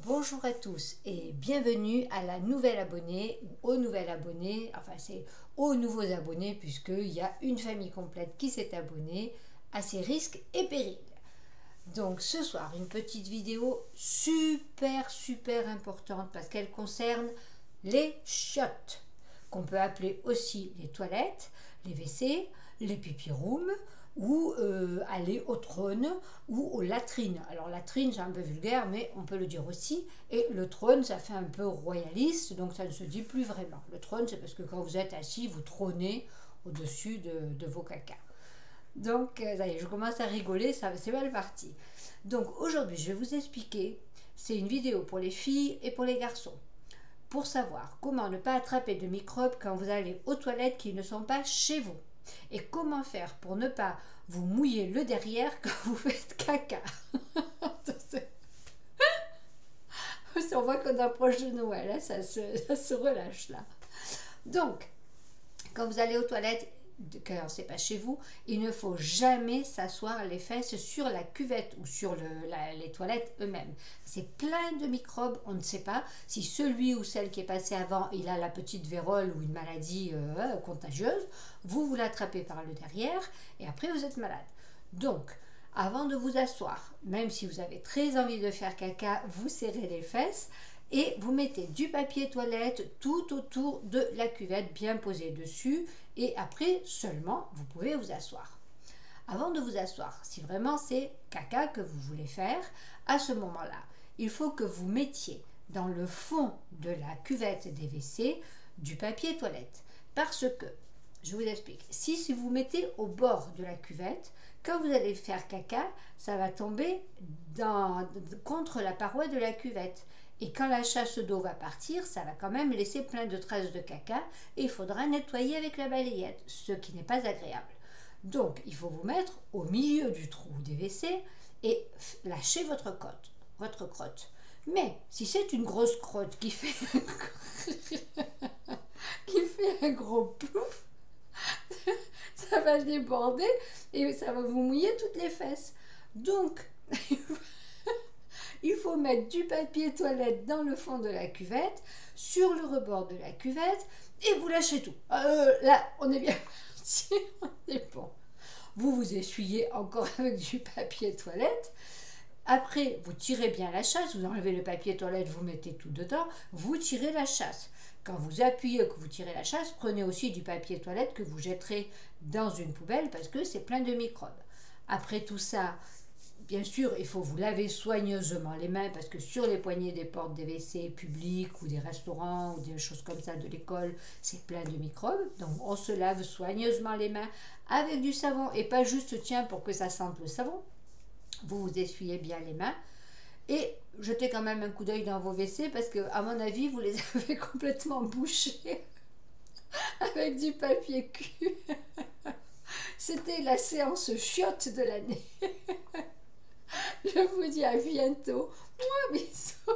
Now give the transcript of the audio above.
Bonjour à tous et bienvenue à la nouvelle abonnée ou au nouvel abonné, enfin c'est aux nouveaux abonnés puisqu'il y a une famille complète qui s'est abonnée à ces risques et périls. Donc ce soir une petite vidéo super importante parce qu'elle concerne les chiottes, qu'on peut appeler aussi les toilettes, les WC, les pipi rooms, ou aller au trône ou aux latrines. Alors latrine c'est un peu vulgaire mais on peut le dire aussi, et le trône ça fait un peu royaliste donc ça ne se dit plus vraiment. Le trône c'est parce que quand vous êtes assis vous trônez au-dessus de vos cacas. Donc ça y est, je commence à rigoler, ça c'est mal parti. Donc aujourd'hui je vais vous expliquer, c'est une vidéo pour les filles et pour les garçons, pour savoir comment ne pas attraper de microbes quand vous allez aux toilettes qui ne sont pas chez vous. Et comment faire pour ne pas vous mouiller le derrière quand vous faites caca. On voit qu'on approche de Noël, hein, ça se relâche là. Donc, quand vous allez aux toilettes, quand c'est pas chez vous, il ne faut jamais s'asseoir les fesses sur la cuvette ou sur les toilettes eux-mêmes. C'est plein de microbes, on ne sait pas si celui ou celle qui est passé avant, il a la petite vérole ou une maladie contagieuse, vous l'attrapez par le derrière et après vous êtes malade. Donc, avant de vous asseoir, même si vous avez très envie de faire caca, vous serrez les fesses et vous mettez du papier toilette tout autour de la cuvette bien posé dessus et après seulement vous pouvez vous asseoir. Avant de vous asseoir, si vraiment c'est caca que vous voulez faire, à ce moment-là, il faut que vous mettiez dans le fond de la cuvette des WC du papier toilette. Parce que, je vous explique, si vous mettez au bord de la cuvette, quand vous allez faire caca, ça va tomber contre la paroi de la cuvette. Et quand la chasse d'eau va partir, ça va quand même laisser plein de traces de caca et il faudra nettoyer avec la balayette, ce qui n'est pas agréable. Donc, il faut vous mettre au milieu du trou des WC et lâcher votre crotte. Mais si c'est une grosse crotte qui fait un gros plouf, ça va déborder et ça va vous mouiller toutes les fesses. Donc, il faut mettre du papier toilette dans le fond de la cuvette, sur le rebord de la cuvette, et vous lâchez tout. Là, on est bien parti, on est bon. Vous vous essuyez encore avec du papier toilette. Après, vous tirez bien la chasse, vous enlevez le papier toilette, vous mettez tout dedans, vous tirez la chasse. Quand vous appuyez, que vous tirez la chasse, prenez aussi du papier toilette que vous jetterez dans une poubelle parce que c'est plein de microbes. Après tout ça, bien sûr, il faut vous laver soigneusement les mains parce que sur les poignées des portes des WC publics ou des restaurants ou des choses comme ça de l'école, c'est plein de microbes. Donc on se lave soigneusement les mains avec du savon et pas juste tiens pour que ça sente le savon. Vous vous essuyez bien les mains et jetez quand même un coup d'œil dans vos WC parce que à mon avis vous les avez complètement bouchés avec du papier cul. C'était la séance chiotte de l'année. Je vous dis à bientôt. Moi, bisous.